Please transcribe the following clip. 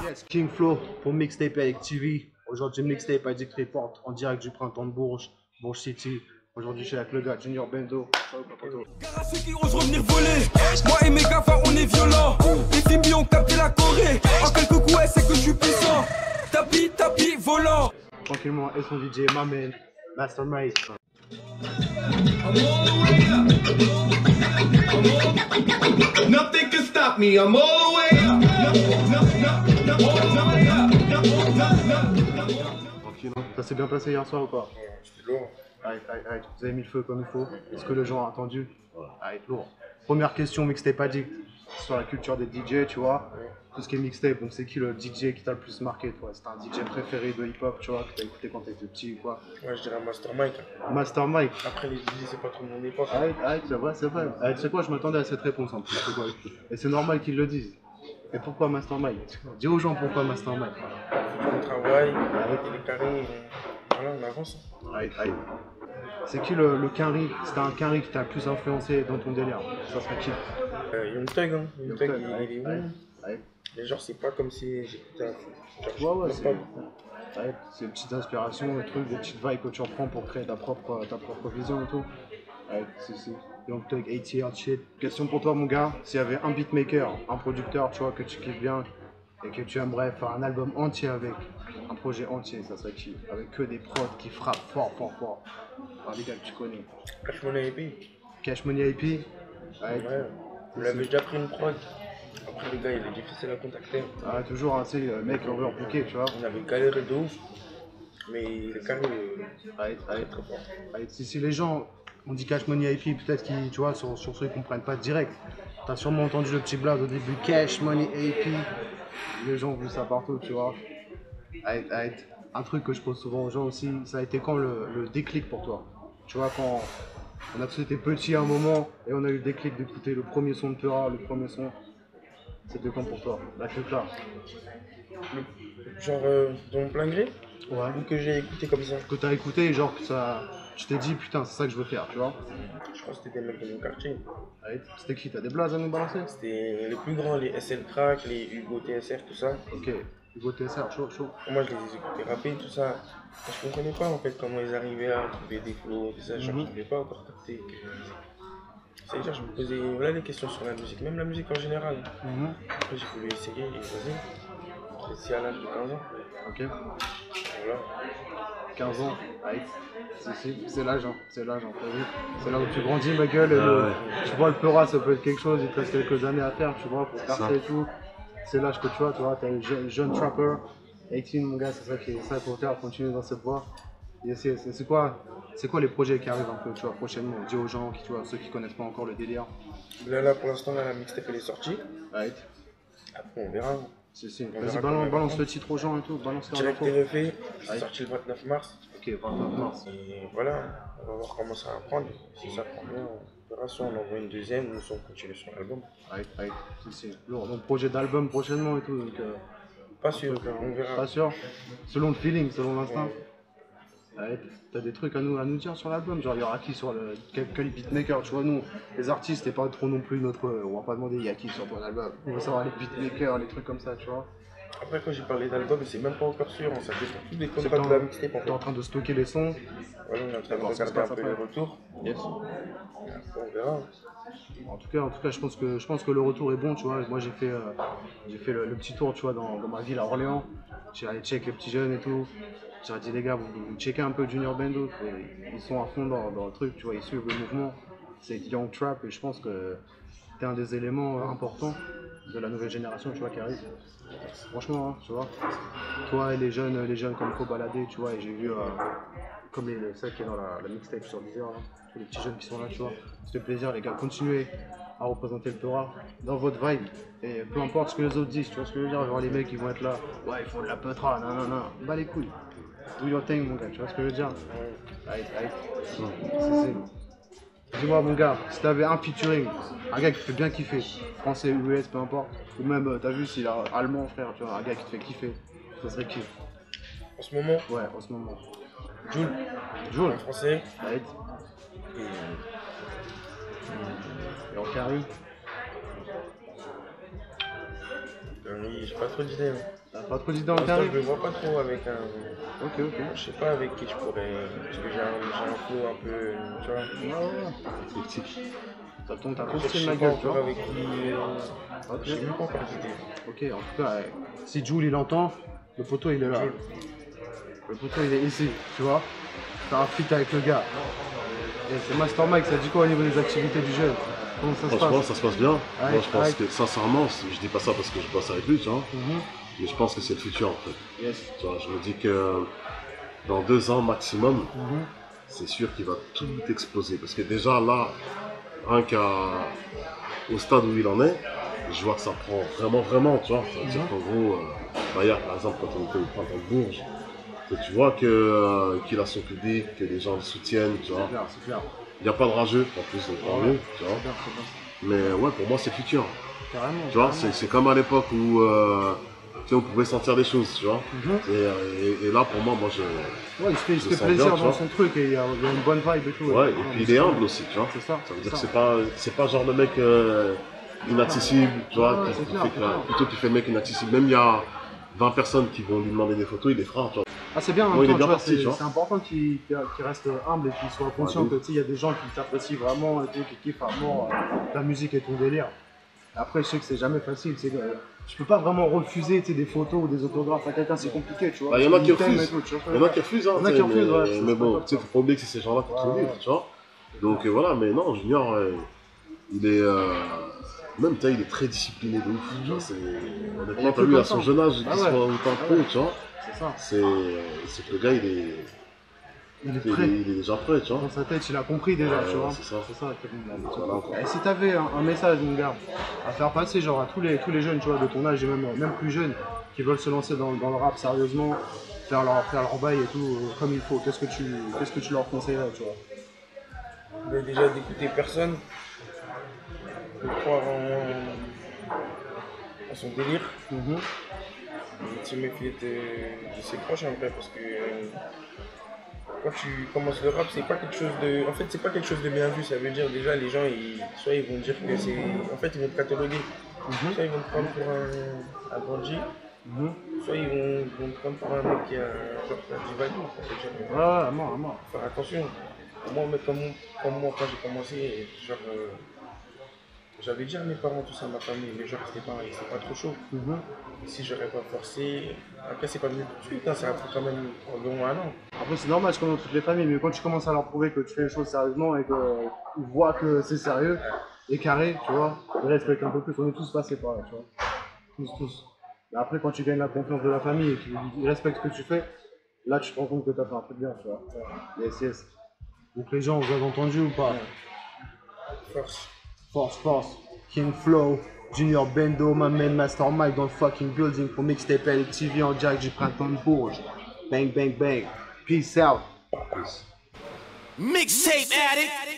Yes, King Flow pour Mixtape Addict TV. Aujourd'hui, Mixtape Addict Report en direct du printemps de Bourges, Bourges City. Aujourd'hui, je suis avec le gars Junior Bendo. Gare à ceux qui osent revenir voler. Moi et mes gars, on est violents. Les Fimbi ont capté la Corée. En quelques coups, ouais, c'est que je suis puissant. Tapis, volant. Tranquillement, et son DJ, ma man, Mastermind. Nothing can stop me, I'm all the way up. Tranquille, hein. Ça s'est bien passé hier soir ou quoi? C'était lourd. Allez, vous avez mis le feu comme il faut. Est-ce que les gens ont attendu? Allez, lourd. Première question, Mixtape Addict. Sur la culture des DJ, tu vois. Tout ce qui est mixtape, donc c'est qui le DJ qui t'a le plus marqué, toi? C'est un DJ préféré de hip-hop, tu vois, que t'as écouté quand t'étais petit ou quoi? Ouais, je dirais Master Mike. Master Mike. Après, les DJ, c'est pas trop mon époque. C'est vrai, c'est vrai. Tu sais quoi, je m'attendais à cette réponse en plus. Et c'est normal qu'ils le disent. Et pourquoi Master Mike? Dis aux gens pourquoi Master Mike. On travaille, et les carrés, voilà, on avance. C'est qui le Quinry? C'était un Quinry qui t'a le plus influencé dans ton délire? Ça serait qui? Young Thug, hein. Young Thug, il est bon. Ouais. Mais genre, c'est pas comme si j'écoutais un fou. Ouais, c'est des petites inspirations, des trucs, des petites vibes que tu reprends pour créer ta propre vision et tout. Ouais, c'est Young Thug, ATL shit. Question pour toi, mon gars, s'il y avait un beatmaker, un producteur, tu vois, que tu kiffes bien et que tu aimerais faire un album entier avec, un projet entier, ça serait qui? Avec que des prods qui frappent fort. Enfin, les gars que tu connais. Cash Money IP. Cash Money IP. Ouais. On avait déjà pris une prod. Après, les gars, il est difficile à contacter. Ah, toujours, hein, tu sais, le mec overbooké, tu vois. On avait galéré de ouf. Mais le carré est très fort. Si les gens, on dit Cash Money IP, peut-être qu'ils, tu vois, sur ceux qui comprennent pas direct. T'as sûrement entendu le petit blague au début, Cash Money IP. Les gens ont vu ça partout, tu vois. Un truc que je pose souvent aux gens aussi, ça a été quand le déclic pour toi? Tu vois, quand on a tous été petits à un moment et on a eu le déclic d'écouter le premier son de Peura, le premier son. C'était quand pour toi? La truc là. Genre, dans mon plein gré? Ouais. Ou que j'ai écouté comme ça? Que t'as écouté et genre que ça. Tu t'es dit putain, c'est ça que je veux faire, tu vois? Je crois que c'était des mecs de mon quartier. C'était qui? T'as des blazes à nous balancer? C'était les plus grands, les SL Crack, les Hugo TSR, tout ça. Ok. Hugo TSR, chaud. Moi, je les ai écoutés rapper, tout ça. Je comprenais pas en fait comment ils arrivaient à trouver des flows, tout ça. Je n'arrivais pas encore capté. C'est-à-dire, je me posais voilà, des questions sur la musique, même la musique en général. Après, j'ai voulu essayer et vas-y. J'ai essayé à l'âge de 15 ans. Ok. Voilà. 15 ans, c'est l'âge, hein. C'est l'âge, hein. C'est là où tu grandis, ma gueule. Et tu vois, le Peura, ça peut être quelque chose, il te reste quelques années à faire, tu vois, pour percer et tout. C'est l'âge que tu vois, t'as un jeune trapper. 18, mon gars, c'est ça qui est ça pour faire, continuer dans cette voie. C'est quoi les projets qui arrivent un peu, tu vois, prochainement? Dis aux gens, tu vois, ceux qui connaissent pas encore le délire. Là pour l'instant, la mixtape elle est sortie. Right. Après, on verra. Vas-y, balance le titre aux gens et tout, balance Direct RFA, c'est sorti le 29 mars. Ok, 29 mars. Et voilà, on va voir comment ça va prendre. Si ça prend bien, on verra si on envoie une deuxième ou si on continue sur l'album. C'est lourd. Donc, projet d'album prochainement et tout. Donc, pas sûr, on verra. Pas sûr? Selon le feeling, selon l'instinct. T'as des trucs à nous dire sur l'album? Genre, il y aura qui sur quel beatmaker? Tu vois, nous, les artistes, c'est pas trop non plus notre. On va pas demander il y a qui sur ton album. On va savoir les beatmakers, les trucs comme ça, tu vois. Après, quand j'ai parlé d'album, c'est même pas encore sûr. Ça dépend tout des contrats de la mixtape. T'es en train de stocker les sons. Voilà, on est en train de regarder un peu les retours. Yes. Après, on verra. En tout cas, je pense que le retour est bon, tu vois. Moi, j'ai fait le petit tour, tu vois, dans ma ville à Orléans. J'ai allé check les petits jeunes et tout. J'ai dit, les gars, vous checkez un peu Junior Bendo. Ils sont à fond dans le truc, tu vois, ils suivent le mouvement. C'est Young Trap et je pense que t'es un des éléments importants de la nouvelle génération, tu vois, qui arrive. Franchement, hein, tu vois. Toi et les jeunes comme il faut balader, tu vois, et j'ai vu comme celle qui est dans la mixtape sur Deezer, là, tous les petits jeunes qui sont là, tu vois. Ça fait plaisir, les gars, continuez à représenter le Peura dans votre vibe. Et peu importe ce que les autres disent, tu vois ce que je veux dire, genre les mecs qui vont être là, ouais, ils font de la petra, non, bah les couilles. Do your thing, mon gars, tu vois ce que je veux dire? Dis-moi, mon gars, si t'avais un featuring, un gars qui te fait bien kiffer, français, US, peu importe, ou même, t'as vu, s'il est allemand, frère, tu vois, un gars qui te fait kiffer, ça serait qui? En ce moment? Ouais, en ce moment. Joule. En français. Right. Et Et en carry? Oui, j'ai pas trop d'idées. Hein. T'as pas trop d'idées en Pour l'instant, carry? je me vois pas trop avec un. Ok, ok. Je sais pas avec qui je pourrais. Parce que j'ai un flow un peu. Tu vois. Ouais. Éclectique. T'as ton Je style, sais ma pas gueule, tu encore vois. avec qui. Ok. Je sais même pas encore d'idées. Ok, en tout cas, si Jules il entend, le poteau il est là. Jules. Le poteau il est ici, tu vois. T'as un feat avec le gars. Et c'est Master Mike, ça dit quoi au niveau des activités du jeune? Comment ça se Franchement, passe? ça se passe bien. Avec- Moi, je pense avec- que, sincèrement, je dis pas ça parce que je bosse avec lui, tu vois. Mhm. Mais je pense que c'est le futur, en fait. Yes. Tu vois, je me dis que dans 2 ans maximum, Mhm. c'est sûr qu'il va tout exploser. Parce que déjà, là, rien au stade où il en est, je vois que ça prend vraiment, tu vois. Ça veut dire qu'en gros, hier, par exemple, quand on était au printemps de Bourges, tu vois qu'il a son public, que les gens le soutiennent, tu vois. C'est clair. Il n'y a pas de rageux, en plus, donc tant mieux, tu vois. C'est bien. Mais ouais, pour moi, c'est le futur. Carrément. Tu vois, c'est comme à l'époque où tu sais, on pouvait sentir des choses, tu vois. Mhm. Et là, pour moi, je. Ouais, il se Je fait sens plaisir bien, tu dans vois. son truc et il y a une bonne vibe et tout. Ouais, et puis il est humble aussi, tu vois. C'est ça. Ça veut dire que c'est pas genre le mec inaccessible, tu vois, Ouais, qui c'est clair, fait c'est clair. plutôt qui fait le mec inaccessible. Même il y a 20 personnes qui vont lui demander des photos, il les fera, tu vois. Ah, c'est bien, en Bon, même il est temps, bien tu vois, parti, tu vois. c'est important qu'il reste humble et qu'il soit conscient Ouais, que tu sais, il y a des gens qui t'apprécient vraiment et tout, qui kiffent à mort ta musique et ton délire. Après, je sais que c'est jamais facile, tu sais, je peux pas vraiment refuser tu sais, des photos ou des autographes à quelqu'un, c'est compliqué, tu vois. Bah, il y en a qui t'aime refusent. et tout, tu vois. Il y en a qui refusent, hein, Il y en a tu qui sais, refusent, ouais, mais bon, c'est tu sais, faut pas oublier que c'est ces gens-là qui te font Ouais, vivre, ouais. tu vois. Donc voilà, mais non, Junior, il est. Même, tu sais, il est très discipliné de ouf. Tu vois, honnêtement, est t'as plus vu à comme son ça. jeune âge qu'il Ah ouais. soit autant pro, tu vois. C'est ça. C'est que le gars, Il est prêt. il est déjà prêt, tu vois. Dans sa tête, il a compris déjà, Ouais, tu vois. c'est ça. C'est ça. Voilà, quoi. Et si tu avais un message, mon gars, à faire passer genre à tous les jeunes, tu vois, de ton âge et même plus jeunes, qui veulent se lancer dans le rap sérieusement, faire leur bail et tout comme il faut, qu'est-ce que tu leur conseillerais, tu vois? Mais déjà d'écouter personne, de croire en son délire, Mhm. et de se méfier de ses proches en vrai, parce que quand tu commences le rap, c'est pas quelque chose de. En fait, c'est pas quelque chose de bien vu. Ça veut dire déjà les gens, soit ils vont dire que c'est. En fait, ils vont te cataloguer. Soit ils vont te prendre pour un bandit, Mhm. soit ils vont te prendre pour un mec qui a genre du value. Ça veut dire, Ouais, à mort. faut faire attention. Moi, mais comme moi, quand j'ai commencé, genre, j'avais dit à mes parents, tout ça, ma famille, mais genre, c'était pas trop chaud. Mhm. Si j'aurais pas forcé, après, c'est pas venu tout de suite, hein, ça a pris quand même environ 1 an. Après, c'est normal, comme dans toutes les familles, mais quand tu commences à leur prouver que tu fais les choses sérieusement et qu'ils voient que c'est sérieux et carré, tu vois, ils respectent un peu plus. On est tous passés par là, tu vois. Tous. Mais après, quand tu gagnes la confiance de la famille et qu'ils respectent ce que tu fais, là, tu te rends compte que tu as fait un truc bien, tu vois. Yes. Donc, les gens, vous avez entendu ou pas? Force. King Flow, Junior Bendo, my man Master Mike dans le fucking building pour Mixtape LTV en direct du printemps de Bourges. Bang. Peace out. Mixtape addict.